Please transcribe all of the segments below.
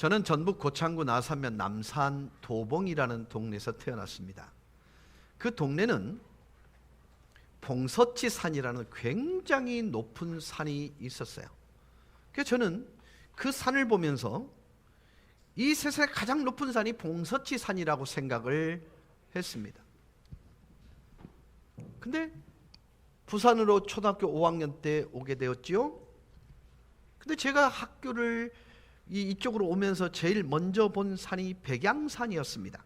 저는 전북 고창구 나산면 남산 도봉이라는 동네에서 태어났습니다. 그 동네는 봉서치산이라는 굉장히 높은 산이 있었어요. 그래서 저는 그 산을 보면서 이 세상에 가장 높은 산이 봉서치산이라고 생각을 했습니다. 근데 부산으로 초등학교 5학년 때 오게 되었지요. 근데 제가 학교를 이쪽으로 오면서 제일 먼저 본 산이 백양산이었습니다.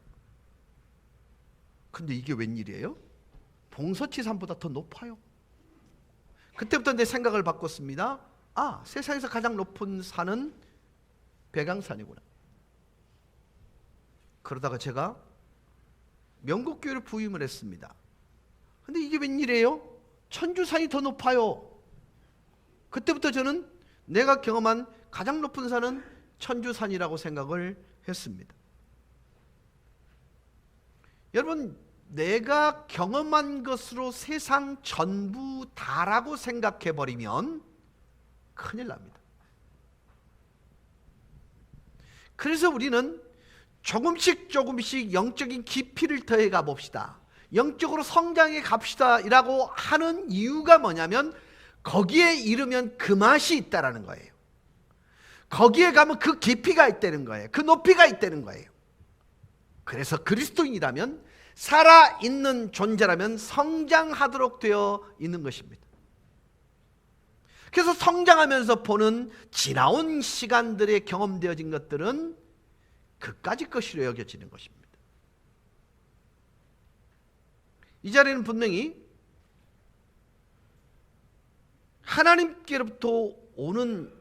근데 이게 웬일이에요? 봉서치산보다 더 높아요. 그때부터 내 생각을 바꿨습니다. 아, 세상에서 가장 높은 산은 백양산이구나. 그러다가 제가 명국교회를 부임을 했습니다. 근데 이게 웬일이에요? 천주산이 더 높아요. 그때부터 저는 내가 경험한 가장 높은 산은 천주산이라고 생각을 했습니다. 여러분, 내가 경험한 것으로 세상 전부 다라고 생각해버리면 큰일 납니다. 그래서 우리는 조금씩 영적인 깊이를 더해가 봅시다. 영적으로 성장해 갑시다 라고 하는 이유가 뭐냐면 거기에 이르면 그 맛이 있다라는 거예요. 거기에 가면 그 깊이가 있다는 거예요. 그 높이가 있다는 거예요. 그래서 그리스도인이라면, 살아있는 존재라면 성장하도록 되어 있는 것입니다. 그래서 성장하면서 보는 지나온 시간들에 경험되어진 것들은 그까짓 것으로 여겨지는 것입니다. 이 자리는 분명히 하나님께로부터 오는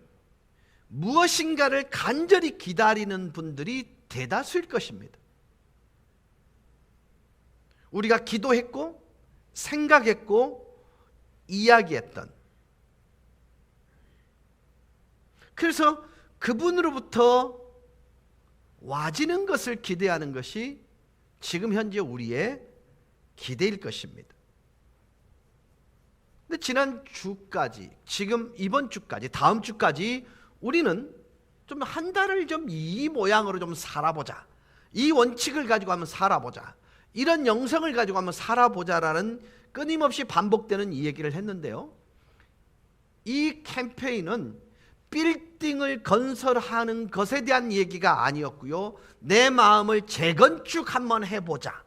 무엇인가를 간절히 기다리는 분들이 대다수일 것입니다. 우리가 기도했고 생각했고 이야기했던, 그래서 그분으로부터 와지는 것을 기대하는 것이 지금 현재 우리의 기대일 것입니다. 근데 지난 주까지, 지금 이번 주까지, 다음 주까지 우리는 좀 한 달을 좀 이 모양으로 좀 살아보자, 이 원칙을 가지고 한번 살아보자, 이런 영성을 가지고 한번 살아보자라는 끊임없이 반복되는 이 얘기를 했는데요, 이 캠페인은 빌딩을 건설하는 것에 대한 얘기가 아니었고요, 내 마음을 재건축 한번 해보자,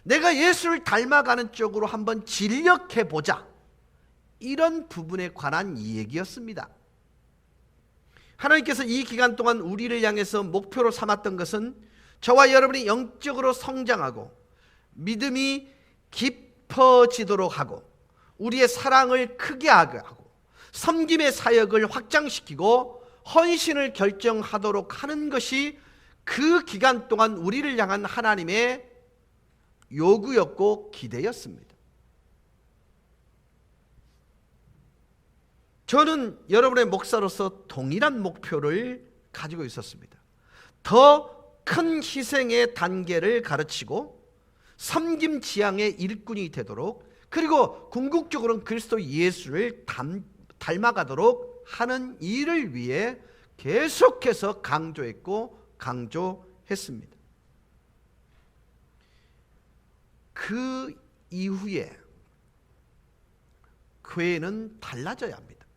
내가 예수를 닮아가는 쪽으로 한번 진력해보자, 이런 부분에 관한 이 얘기였습니다. 하나님께서 이 기간 동안 우리를 향해서 목표로 삼았던 것은 저와 여러분이 영적으로 성장하고 믿음이 깊어지도록 하고 우리의 사랑을 크게 하고 섬김의 사역을 확장시키고 헌신을 결정하도록 하는 것이 그 기간 동안 우리를 향한 하나님의 요구였고 기대였습니다. 저는 여러분의 목사로서 동일한 목표를 가지고 있었습니다. 더 큰 희생의 단계를 가르치고 섬김 지향의 일꾼이 되도록, 그리고 궁극적으로는 그리스도 예수를 닮아가도록 하는 일을 위해 계속해서 강조했고 강조했습니다. 그 이후에 교회는 달라져야 합니다.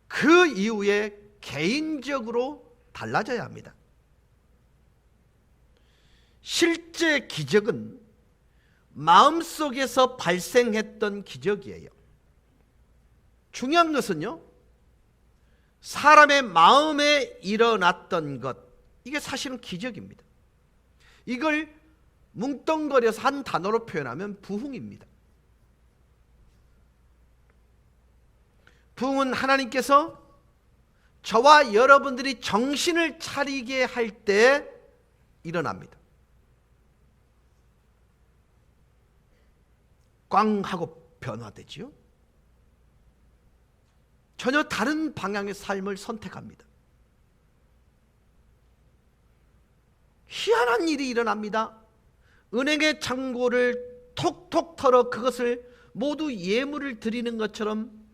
그 이후에 개인적으로 달라져야 합니다. 실제 기적은 마음속에서 발생했던 기적이에요. 중요한 것은요, 사람의 마음에 일어났던 것, 이게 사실은 기적입니다. 이걸 뭉뚱거려서 한 단어로 표현하면 부흥입니다. 부흥은 하나님께서 저와 여러분들이 정신을 차리게 할 때 일어납니다. 꽝 하고 변화되지요. 전혀 다른 방향의 삶을 선택합니다. 희한한 일이 일어납니다. 은행의 잔고를 톡톡 털어 그것을 모두 예물을 드리는 것처럼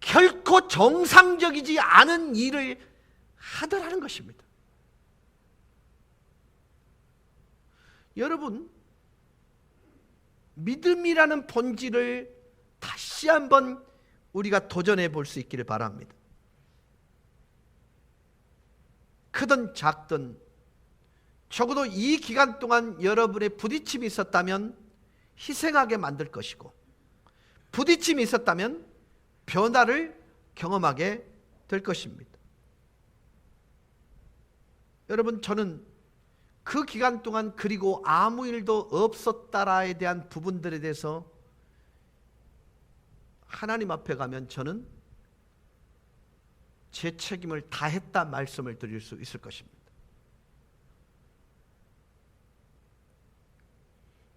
결코 정상적이지 않은 일을 하더라는 것입니다. 여러분, 믿음이라는 본질을 다시 한번 우리가 도전해 볼 수 있기를 바랍니다. 크든 작든 적어도 이 기간 동안 여러분의 부딪힘이 있었다면 희생하게 만들 것이고, 부딪힘이 있었다면 변화를 경험하게 될 것입니다. 여러분, 저는 그 기간 동안 그리고 아무 일도 없었다라에 대한 부분들에 대해서 하나님 앞에 가면 저는 제 책임을 다했다 말씀을 드릴 수 있을 것입니다.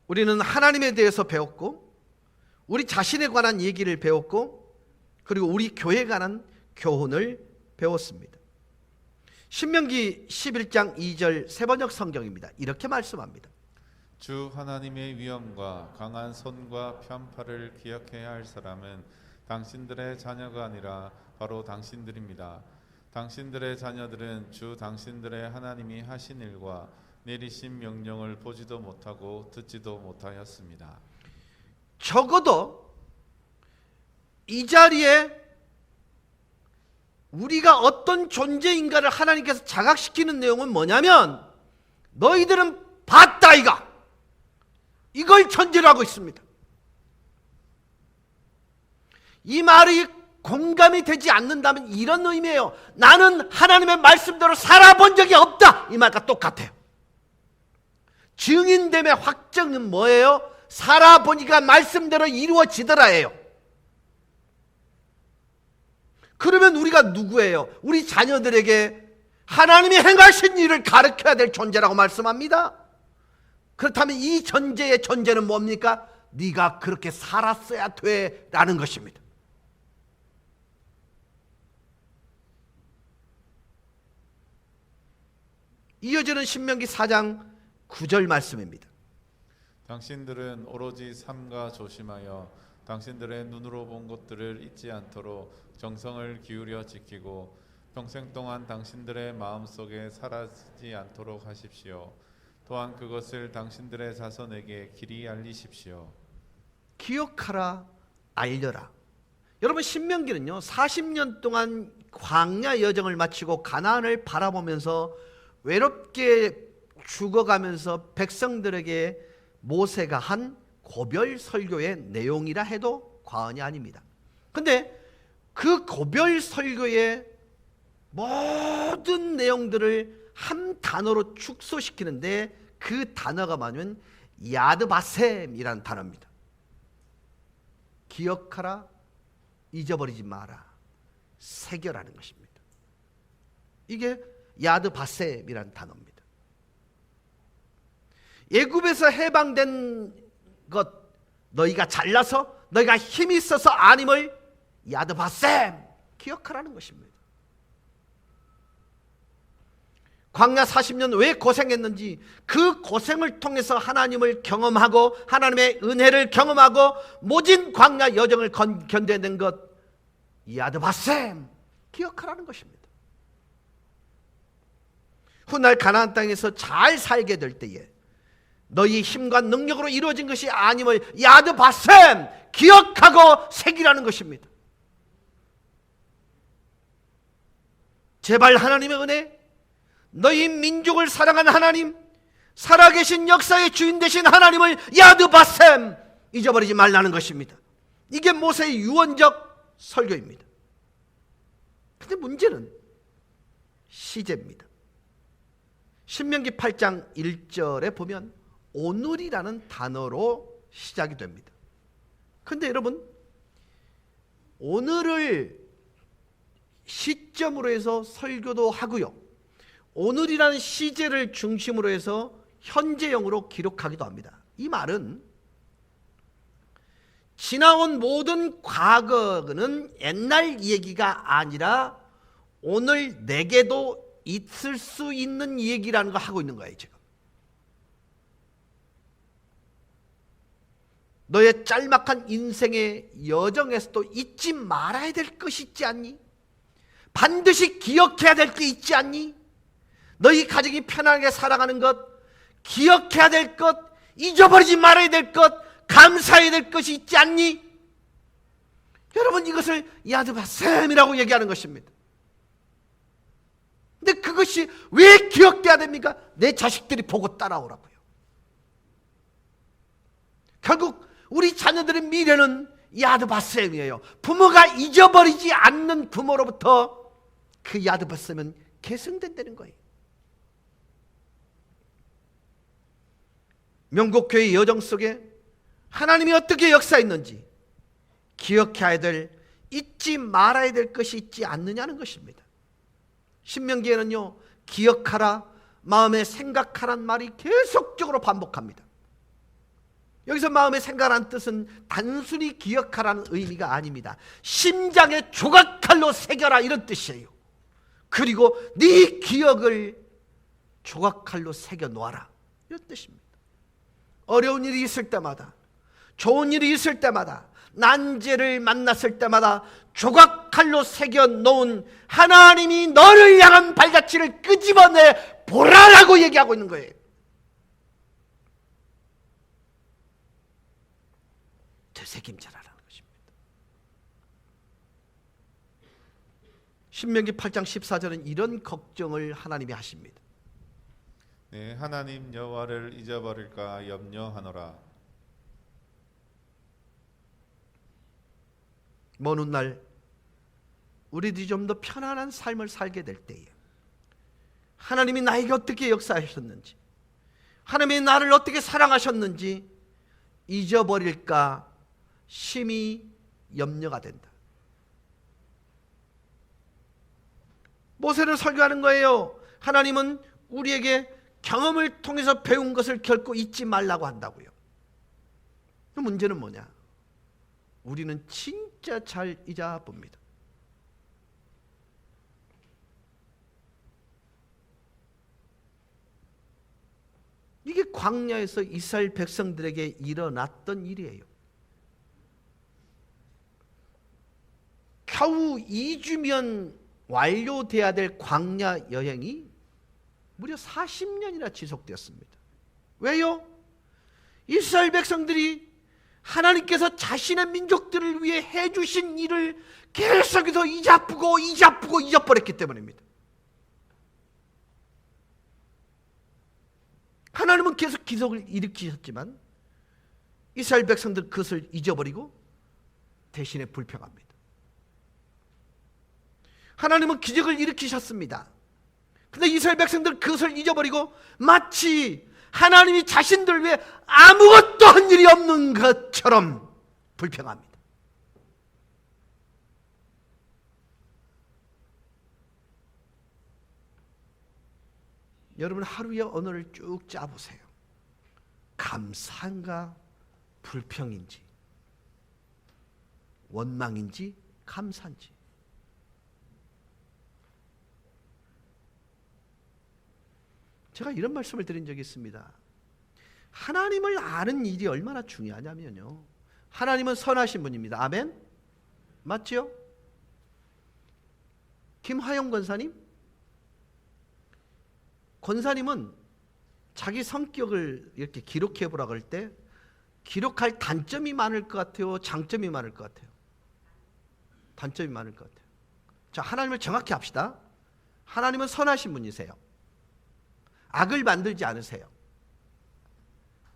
우리는 하나님에 대해서 배웠고, 우리 자신에 관한 얘기를 배웠고, 그리고 우리 교회에 관한 교훈을 배웠습니다. 신명기 11장 2절 세번역 성경입니다. 이렇게 말씀합니다. 주 하나님의 위엄과 강한 손과 편팔을 기억해야 할 사람은 당신들의 자녀가 아니라 바로 당신들입니다. 당신들의 자녀들은 주 당신들의 하나님이 하신 일과 내리신 명령을 보지도 못하고 듣지도 못하였습니다. 적어도 이 자리에 우리가 어떤 존재인가를 하나님께서 자각시키는 내용은 뭐냐면, 너희들은 봤다 이가, 이걸 전제로 하고 있습니다. 이 말이 공감이 되지 않는다면 이런 의미예요. 나는 하나님의 말씀대로 살아본 적이 없다, 이 말과 똑같아요. 증인됨의 확정은 뭐예요? 살아보니까 말씀대로 이루어지더라예요. 그러면 우리가 누구예요? 우리 자녀들에게 하나님이 행하신 일을 가르쳐야 될 존재라고 말씀합니다. 그렇다면 이 존재의 존재는 뭡니까? 네가 그렇게 살았어야 돼 라는 것입니다. 이어지는 신명기 4장 9절 말씀입니다. 당신들은 오로지 삼가 조심하여 당신들의 눈으로 본 것들을 잊지 않도록 정성을 기울여 지키고 평생 동안 당신들의 마음속에 사라지지 않도록 하십시오. 또한 그것을 당신들의 자손에게 길이 알리십시오. 기억하라, 알려라. 여러분, 신명기는요 40년 동안 광야 여정을 마치고 가나안을 바라보면서 외롭게 죽어가면서 백성들에게 모세가 한 고별 설교의 내용이라 해도 과언이 아닙니다. 근데 그 고별 설교의 모든 내용들을 한 단어로 축소시키는데 그 단어가 뭐냐면 야드바셈이라는 단어입니다. 기억하라, 잊어버리지 마라, 새겨라는 것입니다. 이게 야드바셈이라는 단어입니다. 애굽에서 해방된 것, 너희가 잘나서 너희가 힘이 있어서 아님을 야드바셈, 기억하라는 것입니다. 광야 40년 왜 고생했는지, 그 고생을 통해서 하나님을 경험하고 하나님의 은혜를 경험하고 모진 광야 여정을 견뎌낸 것, 야드바셈, 기억하라는 것입니다. 훗날 가나안 땅에서 잘 살게 될 때에 너희 힘과 능력으로 이루어진 것이 아님을 야드바셈, 기억하고 새기라는 것입니다. 제발 하나님의 은혜, 너희 민족을 사랑한 하나님, 살아계신 역사의 주인 되신 하나님을 야드바셈, 잊어버리지 말라는 것입니다. 이게 모세의 유언적 설교입니다. 근데 문제는 시제입니다. 신명기 8장 1절에 보면 오늘이라는 단어로 시작이 됩니다. 근데 여러분, 오늘을 시점으로 해서 설교도 하고요, 오늘이라는 시제를 중심으로 해서 현재형으로 기록하기도 합니다. 이 말은 지나온 모든 과거는 옛날 얘기가 아니라 오늘 내게도 있을 수 있는 얘기라는 걸 하고 있는 거예요. 지금 너의 짤막한 인생의 여정에서도 잊지 말아야 될 것이 있지 않니? 반드시 기억해야 될 게 있지 않니? 너희 가정이 편안하게 살아가는 것, 기억해야 될 것, 잊어버리지 말아야 될 것, 감사해야 될 것이 있지 않니? 여러분, 이것을 야드바셈이라고 얘기하는 것입니다. 근데 그것이 왜 기억돼야 됩니까? 내 자식들이 보고 따라오라고요. 결국 우리 자녀들의 미래는 야드바셈이에요. 부모가 잊어버리지 않는 부모로부터 그 야드바셈은 계승된다는 거예요. 명곡교회의 여정 속에 하나님이 어떻게 역사했는지 기억해야 될, 잊지 말아야 될 것이 있지 않느냐는 것입니다. 신명기에는요, 기억하라, 마음에 생각하라는 말이 계속적으로 반복합니다. 여기서 마음에 생각하라는 뜻은 단순히 기억하라는 의미가 아닙니다. 심장에 조각칼로 새겨라, 이런 뜻이에요. 그리고 네 기억을 조각칼로 새겨 놓아라, 이런 뜻입니다. 어려운 일이 있을 때마다, 좋은 일이 있을 때마다, 난제를 만났을 때마다 조각칼로 새겨 놓은 하나님이 너를 향한 발자취를 끄집어내 보라라고 얘기하고 있는 거예요. 되새김질하라는 것입니다. 신명기 8장 14절은 이런 걱정을 하나님이 하십니다. 네, 하나님 여호와를 잊어버릴까 염려하노라. 먼 훗날 우리들이 좀 더 편안한 삶을 살게 될 때에 하나님이 나에게 어떻게 역사하셨는지, 하나님이 나를 어떻게 사랑하셨는지 잊어버릴까 심히 염려가 된다. 모세를 설교하는 거예요. 하나님은 우리에게 경험을 통해서 배운 것을 결코 잊지 말라고 한다고요. 문제는 뭐냐? 우리는 진짜 잘 잊어봅니다. 이게 광야에서 이스라엘 백성들에게 일어났던 일이에요. 겨우 2주면 완료돼야 될 광야 여행이 무려 40년이나 지속되었습니다. 왜요? 이스라엘 백성들이 하나님께서 자신의 민족들을 위해 해주신 일을 계속해서 잊어버리고 잊어버렸기 때문입니다. 하나님은 계속 기적을 일으키셨지만 이스라엘 백성들 그것을 잊어버리고 대신에 불평합니다. 하나님은 기적을 일으키셨습니다. 근데 이스라엘 백성들 그것을 잊어버리고 마치 하나님이 자신들 위해 아무것도 한 일이 없는 것처럼 불평합니다. 여러분, 하루의 언어를 쭉 짜보세요. 감사인가 불평인지, 원망인지 감사인지. 제가 이런 말씀을 드린 적이 있습니다. 하나님을 아는 일이 얼마나 중요하냐면요, 하나님은 선하신 분입니다. 아멘? 맞죠? 김화영 권사님은 자기 성격을 이렇게 기록해 보라 그럴 때 기록할 단점이 많을 것 같아요? 장점이 많을 것 같아요? 단점이 많을 것 같아요. 자, 하나님을 정확히 합시다. 하나님은 선하신 분이세요. 악을 만들지 않으세요.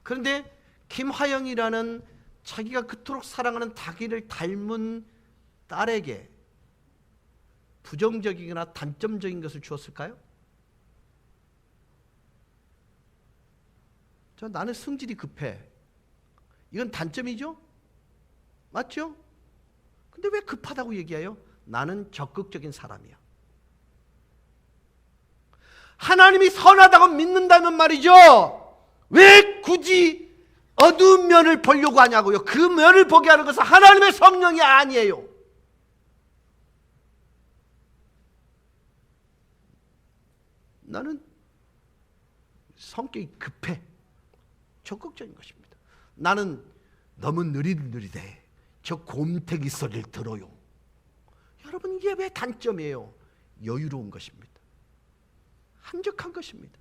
그런데 김화영이라는 자기가 그토록 사랑하는 자기를 닮은 딸에게 부정적이거나 단점적인 것을 주었을까요? 나는 성질이 급해. 이건 단점이죠? 맞죠? 근데 왜 급하다고 얘기해요? 나는 적극적인 사람이야. 하나님이 선하다고 믿는다면 말이죠, 왜 굳이 어두운 면을 보려고 하냐고요. 그 면을 보게 하는 것은 하나님의 성령이 아니에요. 나는 성격이 급해. 적극적인 것입니다. 나는 너무 느릿느릿해. 저 곰탱이 소리를 들어요. 여러분, 이게 왜 단점이에요? 여유로운 것입니다. 한적한 것입니다.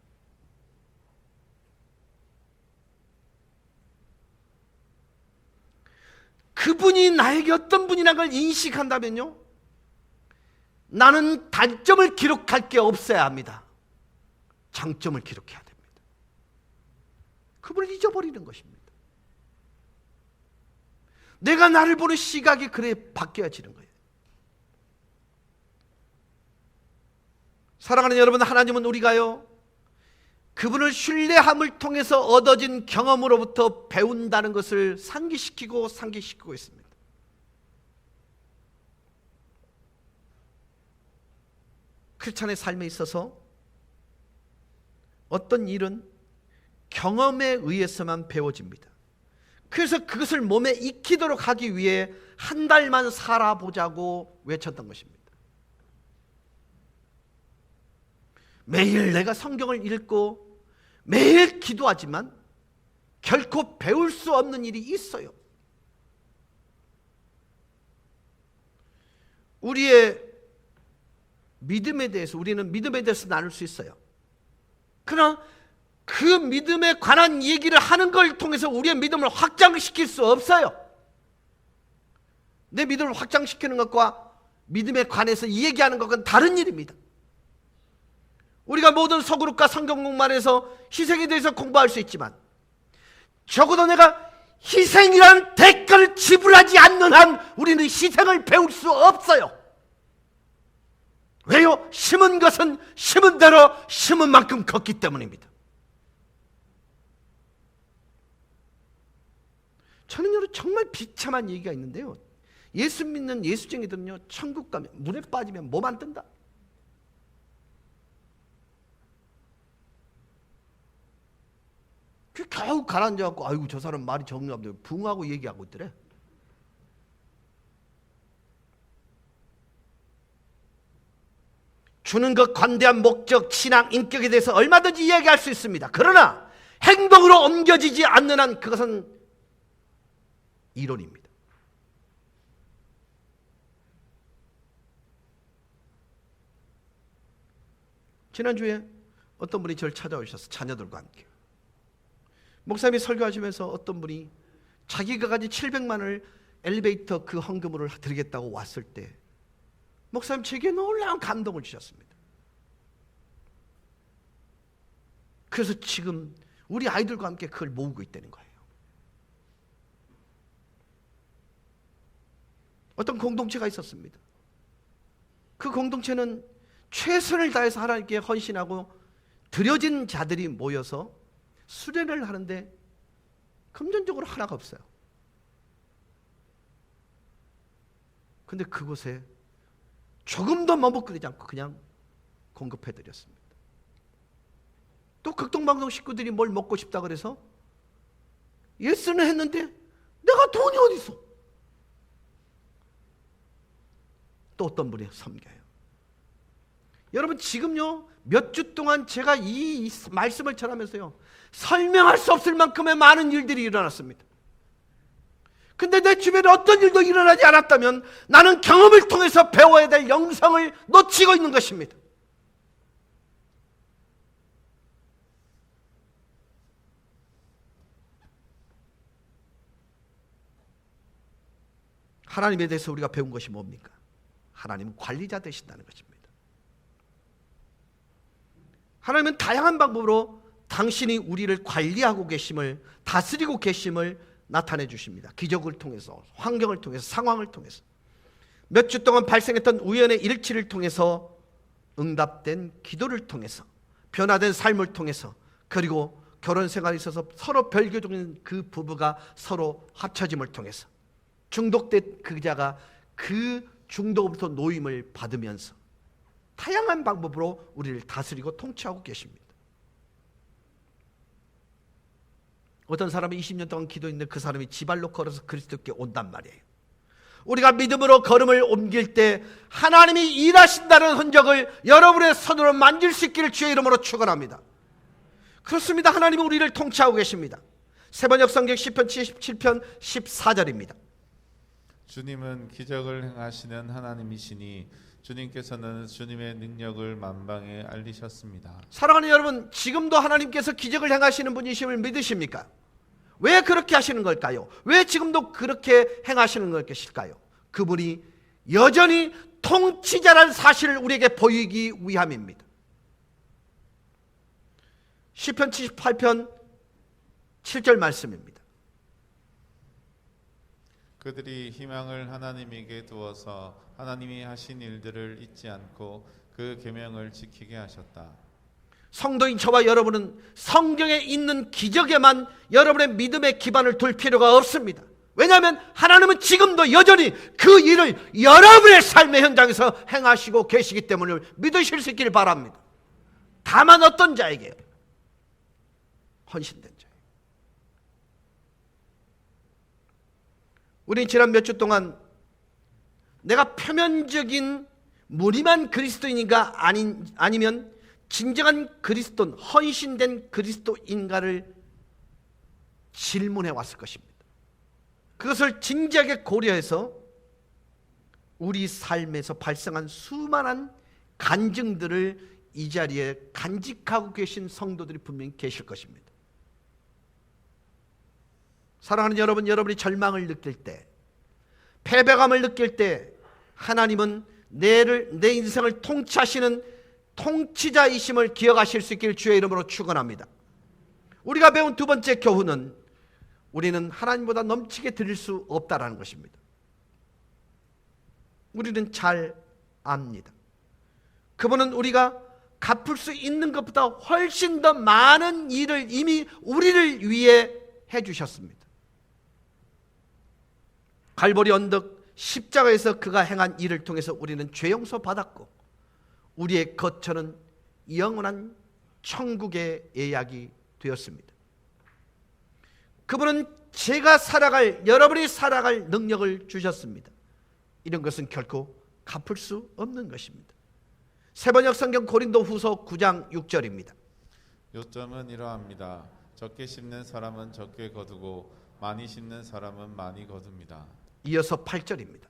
그분이 나에게 어떤 분이라는 걸 인식한다면요, 나는 단점을 기록할 게 없어야 합니다. 장점을 기록해야 됩니다. 그분을 잊어버리는 것입니다. 내가 나를 보는 시각이 그래 바뀌어지는 거예요. 사랑하는 여러분, 하나님은 우리가요, 그분을 신뢰함을 통해서 얻어진 경험으로부터 배운다는 것을 상기시키고 있습니다. 크리스찬의 삶에 있어서 어떤 일은 경험에 의해서만 배워집니다. 그래서 그것을 몸에 익히도록 하기 위해 한 달만 살아보자고 외쳤던 것입니다. 매일 내가 성경을 읽고 매일 기도하지만 결코 배울 수 없는 일이 있어요. 우리의 믿음에 대해서, 우리는 믿음에 대해서 나눌 수 있어요. 그러나 그 믿음에 관한 얘기를 하는 걸 통해서 우리의 믿음을 확장시킬 수 없어요. 내 믿음을 확장시키는 것과 믿음에 관해서 얘기하는 것은 다른 일입니다. 우리가 모든 서그룹과 성경 공부만해서 희생에 대해서 공부할 수 있지만, 적어도 내가 희생이라는 대가를 지불하지 않는 한 우리는 희생을 배울 수 없어요. 왜요? 심은 것은 심은 대로 심은 만큼 걷기 때문입니다. 저는 여러분 정말 비참한 얘기가 있는데요, 예수 믿는 예수쟁이들은요, 천국 가면 물에 빠지면 몸 안 뜬다. 그 겨우 가라앉아갖고, 아이고 저 사람 말이 정리하면 붕하고 얘기하고 있더래. 주는 것, 관대한 목적, 신앙, 인격에 대해서 얼마든지 이야기할 수 있습니다. 그러나 행동으로 옮겨지지 않는 한 그것은 이론입니다. 지난주에 어떤 분이 저를 찾아오셔서 자녀들과 함께, 목사님이 설교하시면서 어떤 분이 자기가 가진 700만 원을 엘리베이터 그 헌금으로 드리겠다고 왔을 때 목사님 제게 놀라운 감동을 주셨습니다. 그래서 지금 우리 아이들과 함께 그걸 모으고 있다는 거예요. 어떤 공동체가 있었습니다. 그 공동체는 최선을 다해서 하나님께 헌신하고 드려진 자들이 모여서 수련을 하는데 금전적으로 하나가 없어요. 근데 그곳에 조금도 머뭇거리지 않고 그냥 공급해드렸습니다. 또 극동방송 식구들이 뭘 먹고 싶다 그래서 예스는 했는데 내가 돈이 어디 있어? 또 어떤 분이 섬겨요. 여러분 지금요, 몇 주 동안 제가 이 말씀을 전하면서요, 설명할 수 없을 만큼의 많은 일들이 일어났습니다. 근데 내 주변에 어떤 일도 일어나지 않았다면 나는 경험을 통해서 배워야 될 영성을 놓치고 있는 것입니다. 하나님에 대해서 우리가 배운 것이 뭡니까? 하나님은 관리자 되신다는 것입니다. 하나님은 다양한 방법으로 당신이 우리를 관리하고 계심을, 다스리고 계심을 나타내 주십니다. 기적을 통해서, 환경을 통해서, 상황을 통해서, 몇 주 동안 발생했던 우연의 일치를 통해서, 응답된 기도를 통해서, 변화된 삶을 통해서, 그리고 결혼 생활에 있어서 서로 별개적인 그 부부가 서로 합쳐짐을 통해서, 중독된 그자가 그 중독으로부터 노임을 받으면서 다양한 방법으로 우리를 다스리고 통치하고 계십니다. 어떤 사람이 20년 동안 기도했는데 그 사람이 지발로 걸어서 그리스도께 온단 말이에요. 우리가 믿음으로 걸음을 옮길 때 하나님이 일하신다는 흔적을 여러분의 손으로 만질 수 있기를 주의 이름으로 축원합니다. 그렇습니다. 하나님은 우리를 통치하고 계십니다. 세번역 성경 시편 77편 14절입니다. 주님은 기적을 행하시는 하나님이시니 주님께서는 주님의 능력을 만방에 알리셨습니다. 사랑하는 여러분, 지금도 하나님께서 기적을 행하시는 분이심을 믿으십니까? 왜 그렇게 하시는 걸까요? 왜 지금도 그렇게 행하시는 것일까요? 그분이 여전히 통치자라는 사실을 우리에게 보이기 위함입니다. 시편 78편 7절 말씀입니다. 그들이 희망을 하나님에게 두어서 하나님이 하신 일들을 잊지 않고 그 계명을 지키게 하셨다. 성도인 저와 여러분은 성경에 있는 기적에만 여러분의 믿음의 기반을 둘 필요가 없습니다. 왜냐하면 하나님은 지금도 여전히 그 일을 여러분의 삶의 현장에서 행하시고 계시기 때문에 믿으실 수 있기를 바랍니다. 다만 어떤 자에게요? 헌신된 자예요. 우리는 지난 몇 주 동안 내가 표면적인 무림한 그리스도인인가 아니면 진정한 그리스도인, 헌신된 그리스도인가를 질문해 왔을 것입니다. 그것을 진지하게 고려해서 우리 삶에서 발생한 수많은 간증들을 이 자리에 간직하고 계신 성도들이 분명히 계실 것입니다. 사랑하는 여러분, 여러분이 절망을 느낄 때, 패배감을 느낄 때 하나님은 내 인생을 통치하시는 통치자이심을 기억하실 수 있기를 주의 이름으로 축원합니다. 우리가 배운 두 번째 교훈은 우리는 하나님보다 넘치게 드릴 수 없다라는 것입니다. 우리는 잘 압니다. 그분은 우리가 갚을 수 있는 것보다 훨씬 더 많은 일을 이미 우리를 위해 해주셨습니다. 갈보리 언덕 십자가에서 그가 행한 일을 통해서 우리는 죄 용서 받았고 우리의 거처는 영원한 천국의 예약이 되었습니다. 그분은 제가 살아갈, 여러분이 살아갈 능력을 주셨습니다. 이런 것은 결코 갚을 수 없는 것입니다. 세번역 성경 고린도후서 9장 6절입니다. 요점은 이러합니다. 적게 심는 사람은 적게 거두고 많이 심는 사람은 많이 거둡니다. 이어서 8절입니다.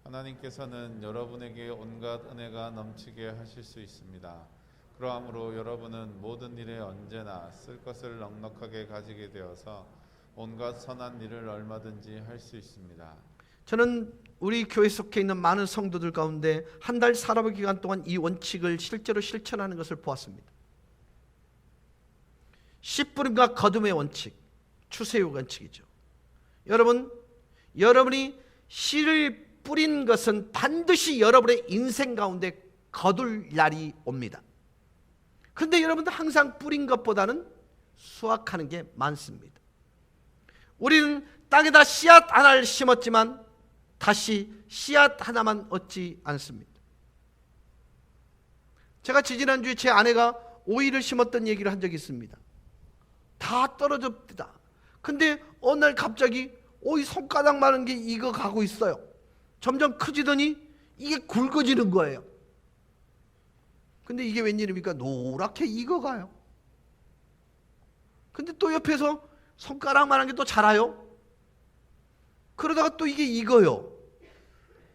하나님께서는 여러분에게 온갖 은혜가 넘치게 하실 수 있습니다. 그러므로 여러분은 모든 일에 언제나 쓸 것을 넉넉하게 가지게 되어서 온갖 선한 일을 얼마든지 할 수 있습니다. 저는 우리 교회 속해 있는 많은 성도들 가운데 한 달 살아볼 기간 동안 이 원칙을 실제로 실천하는 것을 보았습니다. 씨뿌림과 거둠의 원칙, 추수의 원칙이죠. 여러분이 씨를 뿌린 것은 반드시 여러분의 인생 가운데 거둘 날이 옵니다. 그런데 여러분들 항상 뿌린 것보다는 수확하는 게 많습니다. 우리는 땅에다 씨앗 하나를 심었지만 다시 씨앗 하나만 얻지 않습니다. 제가 지지난주에 제 아내가 오이를 심었던 얘기를 한 적이 있습니다. 다 떨어졌다. 근데 어느 날 갑자기 오이 손가락 많은 게 익어가고 있어요. 점점 커지더니 이게 굵어지는 거예요. 근데 이게 웬일입니까? 노랗게 익어가요. 근데 또 옆에서 손가락만한 게 또 자라요. 그러다가 또 이게 익어요.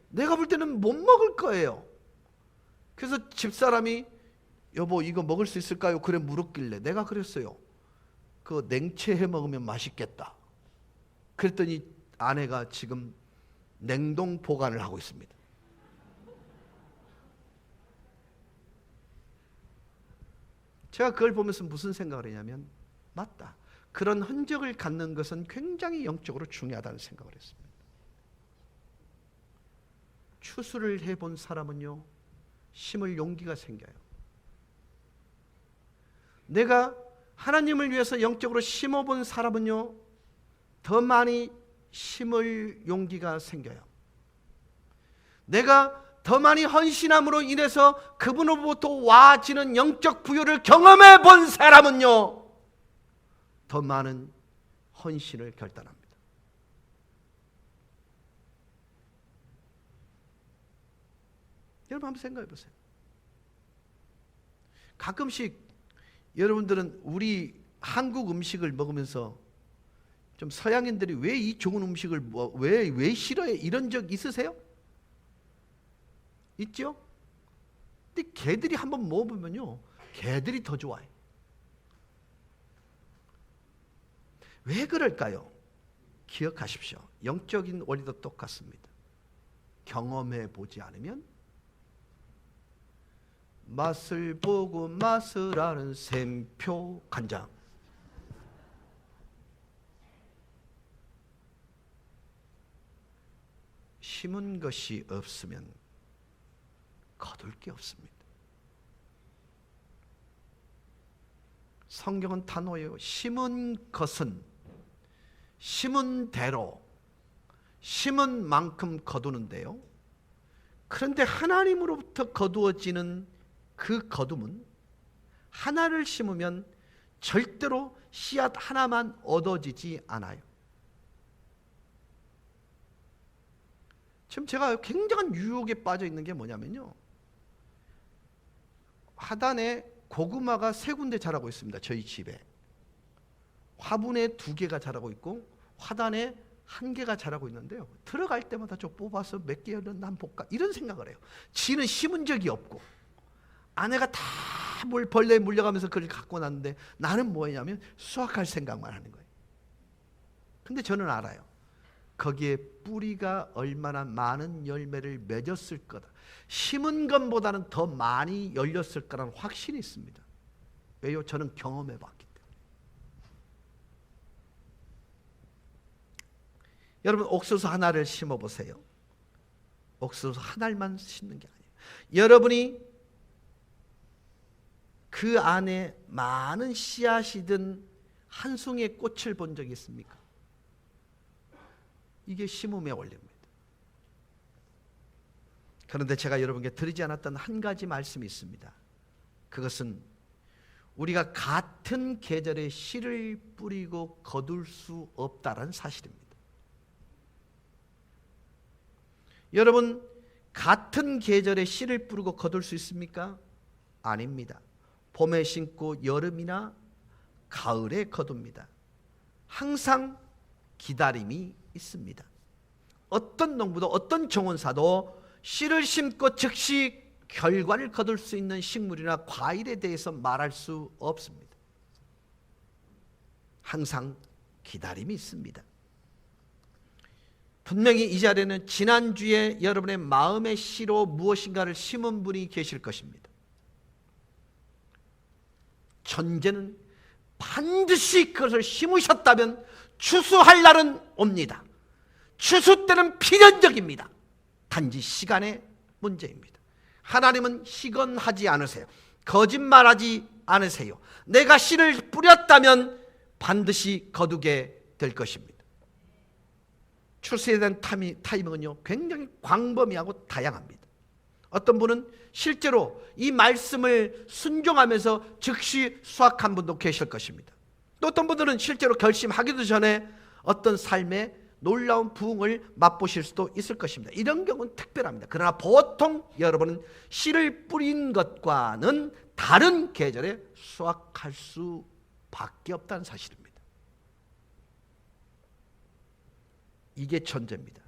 내가 볼 때는 못 먹을 거예요. 그래서 집사람이 여보 이거 먹을 수 있을까요? 그래 물었길래 내가 그랬어요. 그거 냉채해 먹으면 맛있겠다. 그랬더니 아내가 지금 냉동 보관을 하고 있습니다. 제가 그걸 보면서 무슨 생각을 했냐면 맞다. 그런 흔적을 갖는 것은 굉장히 영적으로 중요하다는 생각을 했습니다. 추수를 해본 사람은요 심을 용기가 생겨요. 내가 하나님을 위해서 영적으로 심어본 사람은요 더 많이 심을 용기가 생겨요. 내가 더 많이 헌신함으로 인해서 그분으로부터 와지는 영적 부여를 경험해 본 사람은요 더 많은 헌신을 결단합니다. 여러분 한번 생각해 보세요. 가끔씩 여러분들은 우리 한국 음식을 먹으면서 좀 서양인들이 왜 이 좋은 음식을 왜 싫어해? 이런 적 있으세요? 있죠? 근데 개들이 한번 먹어보면요, 개들이 더 좋아해. 왜 그럴까요? 기억하십시오. 영적인 원리도 똑같습니다. 경험해 보지 않으면 맛을 보고 맛을 아는 샘표 간장. 심은 것이 없으면 거둘 게 없습니다. 성경은 단호해요. 심은 것은 심은 대로 심은 만큼 거두는데요. 그런데 하나님으로부터 거두어지는 그 거둠은 하나를 심으면 절대로 씨앗 하나만 얻어지지 않아요. 지금 제가 굉장한 유혹에 빠져 있는 게 뭐냐면요, 하단에 고구마가 3군데 자라고 있습니다. 저희 집에 화분에 2개가 자라고 있고 화단에 1개가 자라고 있는데요, 들어갈 때마다 저 뽑아서 몇 개였나 한번 볼까 이런 생각을 해요. 지는 심은 적이 없고 아내가 다 벌레에 물려가면서 그걸 갖고 났는데 나는 뭐냐면 수확할 생각만 하는 거예요. 근데 저는 알아요. 거기에 뿌리가 얼마나 많은 열매를 맺었을 거다. 심은 것보다는 더 많이 열렸을 거라는 확신이 있습니다. 왜요? 저는 경험해 봤기 때문에. 여러분, 옥수수 하나를 심어 보세요. 옥수수 하나만 심는 게 아니에요. 여러분이 그 안에 많은 씨앗이 든 한 송이의 꽃을 본 적이 있습니까? 이게 심음의 원리입니다. 그런데 제가 여러분께 드리지 않았던 한 가지 말씀이 있습니다. 그것은 우리가 같은 계절에 씨를 뿌리고 거둘 수 없다는 사실입니다. 여러분, 같은 계절에 씨를 뿌리고 거둘 수 있습니까? 아닙니다. 봄에 심고 여름이나 가을에 거둡니다. 항상 기다림이 있습니다. 어떤 농부도 어떤 정원사도 씨를 심고 즉시 결과를 거둘 수 있는 식물이나 과일에 대해서 말할 수 없습니다. 항상 기다림이 있습니다. 분명히 이 자리에는 지난주에 여러분의 마음의 씨로 무엇인가를 심은 분이 계실 것입니다. 천재는 반드시 그것을 심으셨다면 추수할 날은 옵니다. 추수 때는 필연적입니다. 단지 시간의 문제입니다. 하나님은 희건하지 않으세요. 거짓말하지 않으세요. 내가 씨를 뿌렸다면 반드시 거두게 될 것입니다. 추수에 대한 타이밍은요, 굉장히 광범위하고 다양합니다. 어떤 분은 실제로 이 말씀을 순종하면서 즉시 수확한 분도 계실 것입니다. 또 어떤 분들은 실제로 결심하기도 전에 어떤 삶의 놀라운 부흥을 맛보실 수도 있을 것입니다. 이런 경우는 특별합니다. 그러나 보통 여러분은 씨를 뿌린 것과는 다른 계절에 수확할 수밖에 없다는 사실입니다. 이게 천재입니다.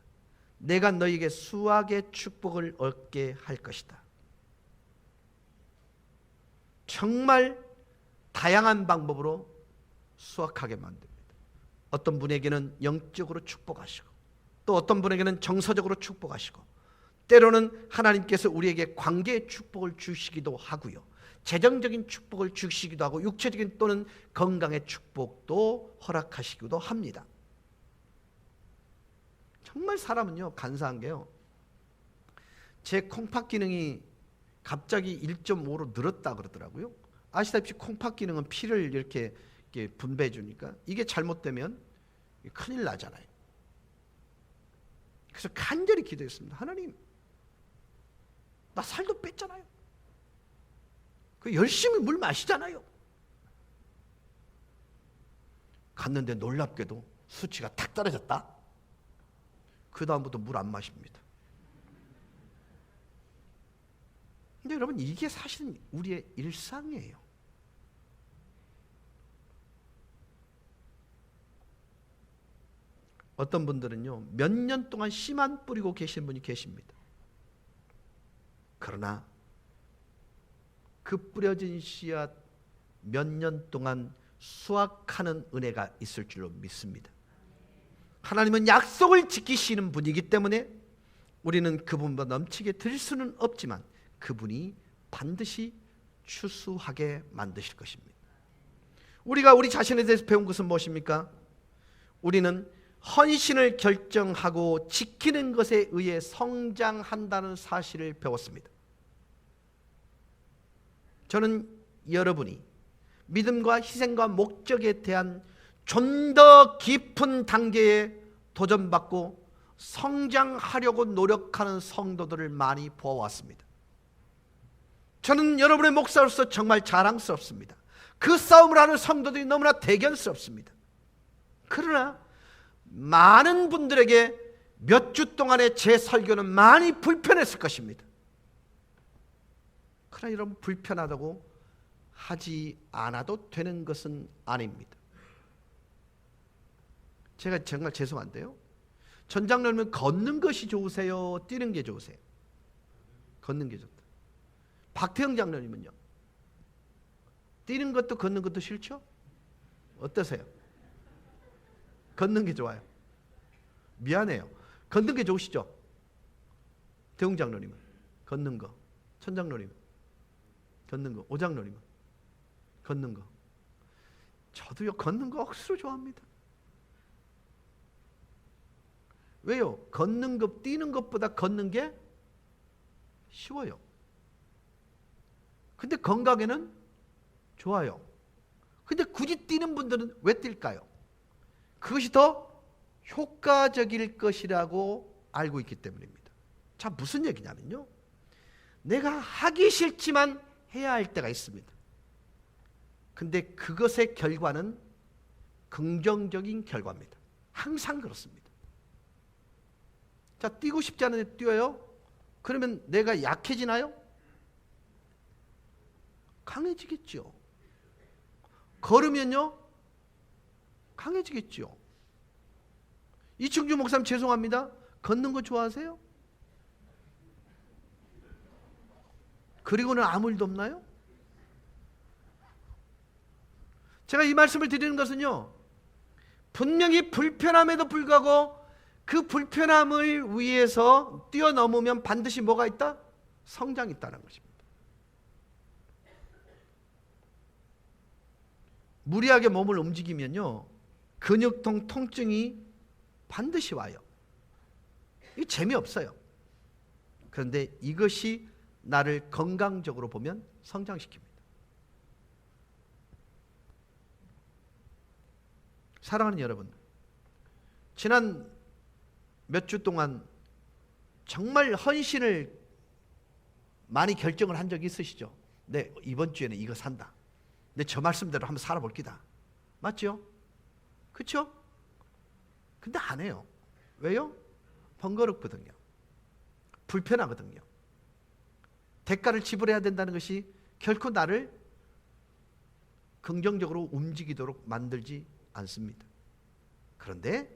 내가 너에게 수확의 축복을 얻게 할 것이다. 정말 다양한 방법으로 수확하게 만듭니다. 어떤 분에게는 영적으로 축복하시고, 또 어떤 분에게는 정서적으로 축복하시고, 때로는 하나님께서 우리에게 관계의 축복을 주시기도 하고요, 재정적인 축복을 주시기도 하고, 육체적인 또는 건강의 축복도 허락하시기도 합니다. 정말 사람은요, 간사한 게요, 제 콩팥 기능이 갑자기 1.5로 늘었다 그러더라고요. 아시다시피 콩팥 기능은 피를 이렇게 분배해 주니까 이게 잘못되면 큰일 나잖아요. 그래서 간절히 기도했습니다. 하나님, 나 살도 뺐잖아요. 그 열심히 물 마시잖아요. 갔는데 놀랍게도 수치가 탁 떨어졌다. 그 다음부터 물 안 마십니다. 근데 여러분, 이게 사실은 우리의 일상이에요. 어떤 분들은요, 몇 년 동안 씨만 뿌리고 계신 분이 계십니다. 그러나 그 뿌려진 씨앗 몇 년 동안 수확하는 은혜가 있을 줄로 믿습니다. 하나님은 약속을 지키시는 분이기 때문에 우리는 그분보다 넘치게 드릴 수는 없지만 그분이 반드시 추수하게 만드실 것입니다. 우리가 우리 자신에 대해서 배운 것은 무엇입니까? 우리는 헌신을 결정하고 지키는 것에 의해 성장한다는 사실을 배웠습니다. 저는 여러분이 믿음과 희생과 목적에 대한 좀 더 깊은 단계에 도전받고 성장하려고 노력하는 성도들을 많이 보아왔습니다. 저는 여러분의 목사로서 정말 자랑스럽습니다. 그 싸움을 하는 성도들이 너무나 대견스럽습니다. 그러나 많은 분들에게 몇 주 동안의 제 설교는 많이 불편했을 것입니다. 그러나 여러분, 불편하다고 하지 않아도 되는 것은 아닙니다. 제가 정말 죄송한데요, 전장로님은 걷는 것이 좋으세요? 뛰는 게 좋으세요? 걷는 게 좋다. 박태영 장로님은요? 뛰는 것도 걷는 것도 싫죠? 어떠세요? 걷는 게 좋아요. 미안해요. 걷는 게 좋으시죠? 대웅 장로님은 걷는 거, 천 장로님은 걷는 거, 오 장로님은 걷는 거. 저도요, 걷는 거 억수로 좋아합니다. 왜요? 걷는 것, 뛰는 것보다 걷는 게 쉬워요. 근데 건강에는 좋아요. 근데 굳이 뛰는 분들은 왜 뛸까요? 그것이 더 효과적일 것이라고 알고 있기 때문입니다. 자, 무슨 얘기냐면요, 내가 하기 싫지만 해야 할 때가 있습니다. 근데 그것의 결과는 긍정적인 결과입니다. 항상 그렇습니다. 자, 뛰고 싶지 않은데 뛰어요? 그러면 내가 약해지나요? 강해지겠죠. 걸으면요, 강해지겠죠. 이충주 목사님 죄송합니다. 걷는 거 좋아하세요? 그리고는 아무 일도 없나요? 제가 이 말씀을 드리는 것은요, 분명히 불편함에도 불구하고 그 불편함을 위해서 뛰어넘으면 반드시 뭐가 있다? 성장이 있다는 것입니다. 무리하게 몸을 움직이면요, 근육통, 통증이 반드시 와요. 이 재미없어요. 그런데 이것이 나를 건강적으로 보면 성장시킵니다. 사랑하는 여러분, 지난 몇 주 동안 정말 헌신을 많이 결정을 한 적이 있으시죠? 네, 이번 주에는 이거 산다. 네, 저 말씀대로 한번 살아볼기다. 맞죠? 그렇죠? 근데 안 해요. 왜요? 번거롭거든요. 불편하거든요. 대가를 지불해야 된다는 것이 결코 나를 긍정적으로 움직이도록 만들지 않습니다. 그런데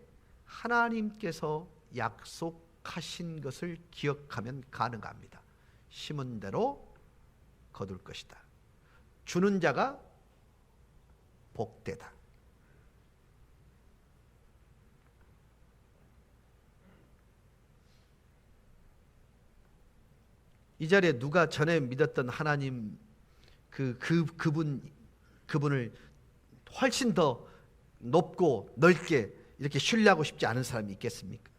하나님께서 약속하신 것을 기억하면 가능합니다. 심은 대로 거둘 것이다. 주는 자가 복되다. 이 자리에 누가 전에 믿었던 하나님 그분을 훨씬 더 높고 넓게 이렇게 신뢰하고 싶지 않은 사람이 있겠습니까?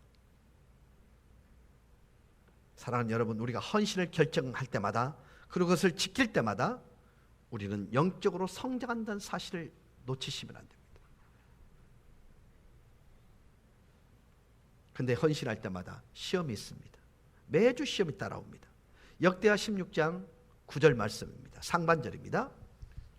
사랑하는 여러분, 우리가 헌신을 결정할 때마다, 그리고 그것을 지킬 때마다 우리는 영적으로 성장한다는 사실을 놓치시면 안 됩니다. 근데 헌신할 때마다 시험이 있습니다. 매주 시험이 따라옵니다. 역대하 16장 9절 말씀입니다. 상반절입니다.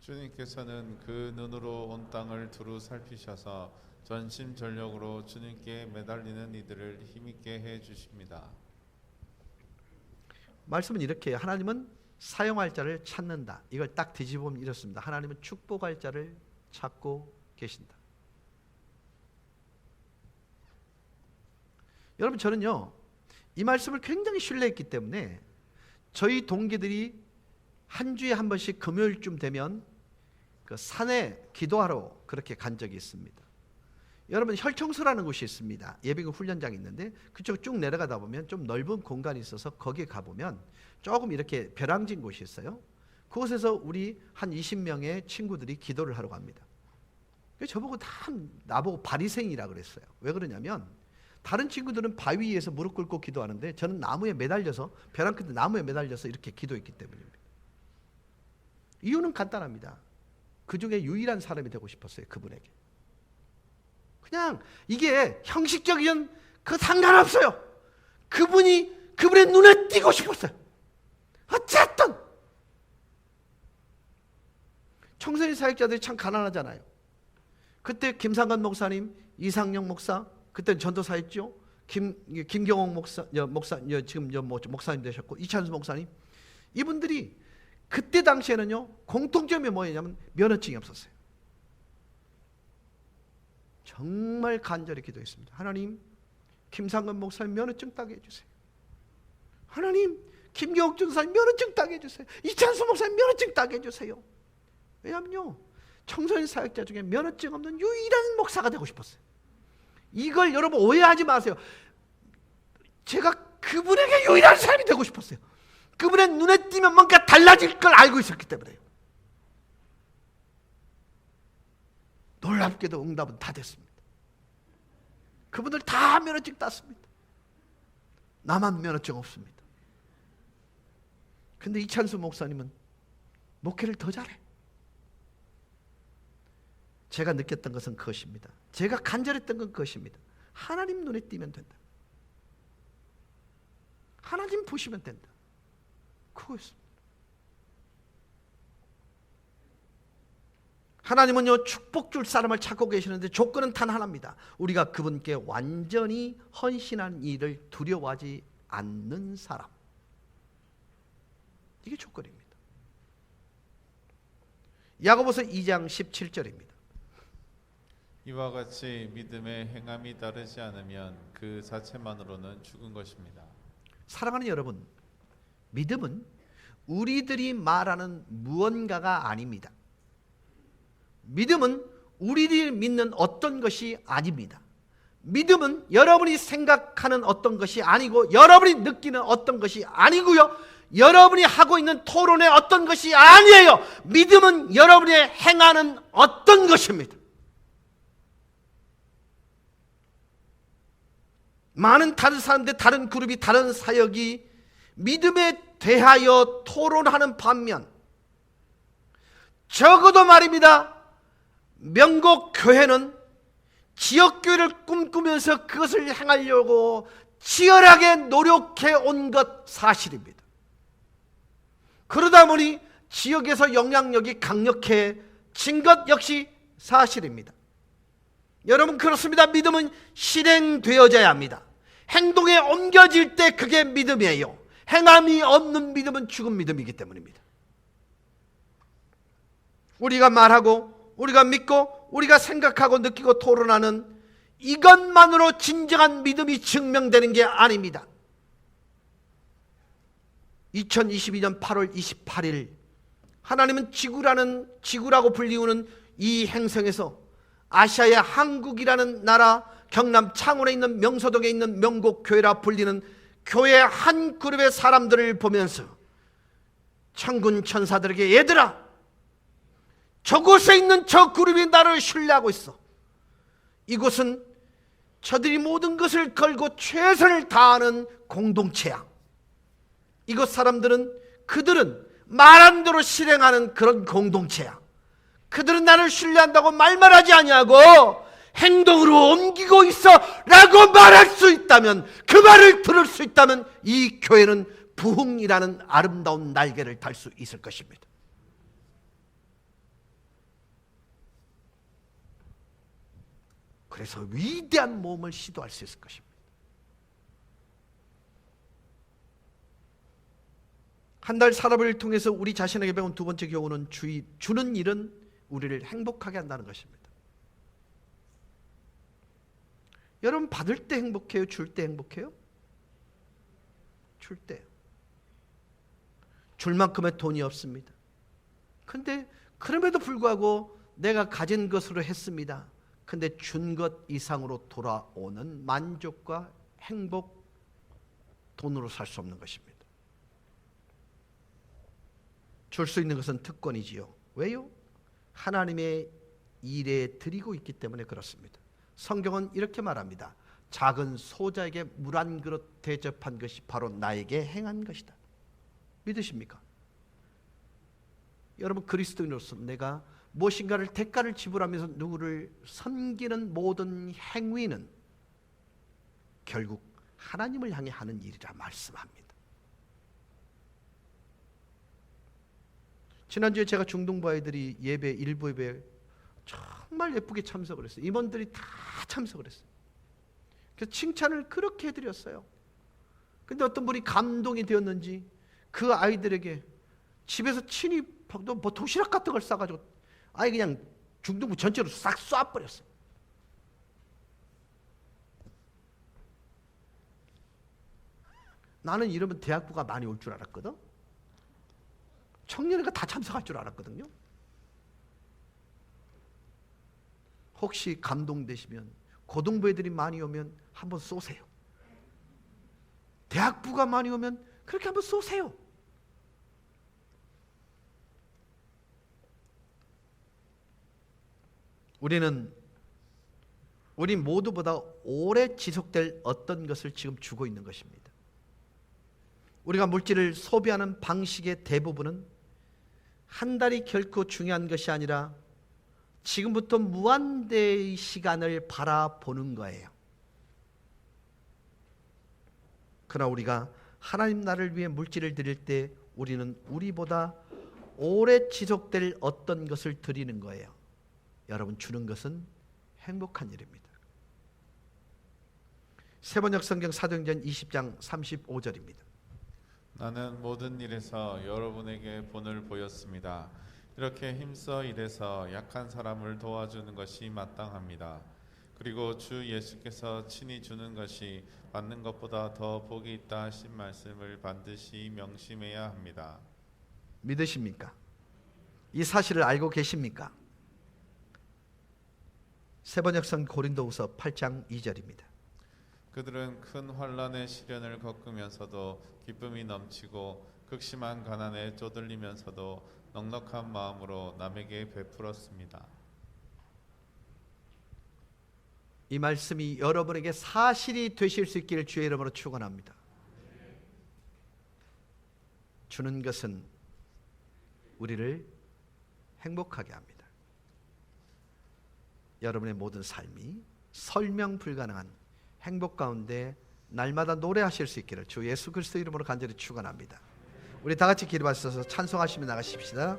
주님께서는 그 눈으로 온 땅을 두루 살피셔서 전심전력으로 주님께 매달리는 이들을 힘있게 해 주십니다. 말씀은 이렇게 해요. 하나님은 사용할 자를 찾는다. 이걸 딱 뒤집으면 이렇습니다. 하나님은 축복할 자를 찾고 계신다. 여러분, 저는요, 이 말씀을 굉장히 신뢰했기 때문에 저희 동기들이 한 주에 한 번씩 금요일쯤 되면 그 산에 기도하러 그렇게 간 적이 있습니다. 여러분, 혈청소라는 곳이 있습니다. 예비군 훈련장이 있는데 그쪽 쭉 내려가다 보면 좀 넓은 공간이 있어서 거기에 가보면 조금 이렇게 벼랑진 곳이 있어요. 그곳에서 우리 한 20명의 친구들이 기도를 하러 갑니다. 저보고 다 나보고 바리새인이라 그랬어요. 왜 그러냐면 다른 친구들은 바위 위에서 무릎 꿇고 기도하는데 저는 나무에 매달려서, 벼랑 끝에 나무에 매달려서 이렇게 기도했기 때문입니다. 이유는 간단합니다. 그 중에 유일한 사람이 되고 싶었어요. 그분에게. 그냥 이게 형식적인 그 상관없어요. 그분의 눈에 띄고 싶었어요. 어쨌든 청소년 사역자들이 참 가난하잖아요. 그때 김상관 목사님, 이상영 목사, 그때 전도사였죠. 김경옥 목사 지금 목사님 되셨고, 이찬수 목사님, 이분들이 그때 당시에는요 공통점이 뭐였냐면 면허증이 없었어요. 정말 간절히 기도했습니다. 하나님, 김상근 목사님 면허증 따게 해주세요. 하나님, 김경옥 전사님 면허증 따게 해주세요. 이찬수 목사님 면허증 따게 해주세요. 왜냐면요, 청소년 사역자 중에 면허증 없는 유일한 목사가 되고 싶었어요. 이걸 여러분 오해하지 마세요. 제가 그분에게 유일한 사람이 되고 싶었어요. 그분의 눈에 띄면 뭔가 달라질 걸 알고 있었기 때문에요. 놀랍게도 응답은 다 됐습니다. 그분들 다 면허증 땄습니다. 나만 면허증 없습니다. 근데 이찬수 목사님은 목회를 더 잘해. 제가 느꼈던 것은 그것입니다. 제가 간절했던 건 그것입니다. 하나님 눈에 띄면 된다. 하나님 보시면 된다. 그거였습니다. 하나님은요 축복 줄 사람을 찾고 계시는데 조건은 단 하나입니다. 우리가 그분께 완전히 헌신한 일을 두려워하지 않는 사람. 이게 조건입니다. 야고보서 2장 17절입니다. 이와 같이 믿음의 행함이 따르지 않으면 그 자체만으로는 죽은 것입니다. 사랑하는 여러분, 믿음은 우리들이 말하는 무언가가 아닙니다. 믿음은 우리들이 믿는 어떤 것이 아닙니다. 믿음은 여러분이 생각하는 어떤 것이 아니고, 여러분이 느끼는 어떤 것이 아니고요, 여러분이 하고 있는 토론의 어떤 것이 아니에요. 믿음은 여러분이 행하는 어떤 것입니다. 많은 다른 사람들, 다른 그룹이, 다른 사역이 믿음에 대하여 토론하는 반면, 적어도 말입니다, 명곡 교회는 지역교회를 꿈꾸면서 그것을 행하려고 치열하게 노력해 온 것 사실입니다. 그러다 보니 지역에서 영향력이 강력해진 것 역시 사실입니다. 여러분, 그렇습니다. 믿음은 실행되어져야 합니다. 행동에 옮겨질 때 그게 믿음이에요. 행함이 없는 믿음은 죽은 믿음이기 때문입니다. 우리가 말하고, 우리가 믿고, 우리가 생각하고 느끼고 토론하는 이것만으로 진정한 믿음이 증명되는 게 아닙니다. 2022년 8월 28일 하나님은 지구라고 불리우는 이 행성에서 아시아의 한국이라는 나라 경남 창원에 있는 명소동에 있는 명곡교회라 불리는 교회 한 그룹의 사람들을 보면서 천군 천사들에게, 얘들아, 저곳에 있는 저 그룹이 나를 신뢰하고 있어. 이곳은 저들이 모든 것을 걸고 최선을 다하는 공동체야. 이곳 사람들은, 그들은 말한 대로 실행하는 그런 공동체야. 그들은 나를 신뢰한다고 말만 하지 아니하고 행동으로 옮기고 있어 라고 말할 수 있다면, 그 말을 들을 수 있다면 이 교회는 부흥이라는 아름다운 날개를 달 수 있을 것입니다. 그래서 위대한 모험을 시도할 수 있을 것입니다. 한 달 산업을 통해서 우리 자신에게 배운 두 번째 교훈은 주는 일은 우리를 행복하게 한다는 것입니다. 여러분, 받을 때 행복해요? 줄 때 행복해요? 줄 때. 줄 만큼의 돈이 없습니다. 근데 그럼에도 불구하고 내가 가진 것으로 했습니다. 근데 준 것 이상으로 돌아오는 만족과 행복, 돈으로 살 수 없는 것입니다. 줄 수 있는 것은 특권이지요. 왜요? 하나님의 일에 드리고 있기 때문에 그렇습니다. 성경은 이렇게 말합니다. 작은 소자에게 물 한 그릇 대접한 것이 바로 나에게 행한 것이다. 믿으십니까? 여러분, 그리스도인으로서 내가 무엇인가를 대가를 지불하면서 누구를 섬기는 모든 행위는 결국 하나님을 향해 하는 일이라 말씀합니다. 지난주에 제가 중동부 아이들이 예배, 일부 예배 정말 예쁘게 참석을 했어요. 임원들이 다 참석을 했어요. 그래서 칭찬을 그렇게 해드렸어요. 근데 어떤 분이 감동이 되었는지 그 아이들에게 집에서 친히 뭐 도시락 같은 걸 싸가지고 아예 그냥 중동부 전체로 싹 쏴버렸어요. 나는 이러면 대학부가 많이 올 줄 알았거든. 청년회가 다 참석할 줄 알았거든요. 혹시 감동되시면 고등부 애들이 많이 오면 한번 쏘세요. 대학부가 많이 오면 그렇게 한번 쏘세요. 우리 모두보다 오래 지속될 어떤 것을 지금 주고 있는 것입니다. 우리가 물질을 소비하는 방식의 대부분은 한 달이 결코 중요한 것이 아니라 지금부터 무한대의 시간을 바라보는 거예요. 그러나 우리가 하나님 나라를 위해 물질을 드릴 때 우리는 우리보다 오래 지속될 어떤 것을 드리는 거예요. 여러분, 주는 것은 행복한 일입니다. 세번역 성경 사도행전 20장 35절입니다. 나는 모든 일에서 여러분에게 본을 보였습니다. 이렇게 힘써 일해서 약한 사람을 도와주는 것이 마땅합니다. 그리고 주 예수께서 친히 주는 것이 받는 것보다 더 복이 있다 하신 말씀을 반드시 명심해야 합니다. 믿으십니까? 이 사실을 알고 계십니까? 세번역 성 고린도후서 8장 2절입니다. 그들은 큰 환난의 시련을 겪으면서도 기쁨이 넘치고 극심한 가난에 쪼들리면서도 넉넉한 마음으로 남에게 베풀었습니다. 이 말씀이 여러분에게 사실이 되실 수 있기를 주의 이름으로 축원합니다. 주는 것은 우리를 행복하게 합니다. 여러분의 모든 삶이 설명 불가능한 행복 가운데 날마다 노래하실 수 있기를 주 예수 그리스도 이름으로 간절히 축원합니다. 우리 다 같이 기도하셔서 찬송하시며 나가십시다.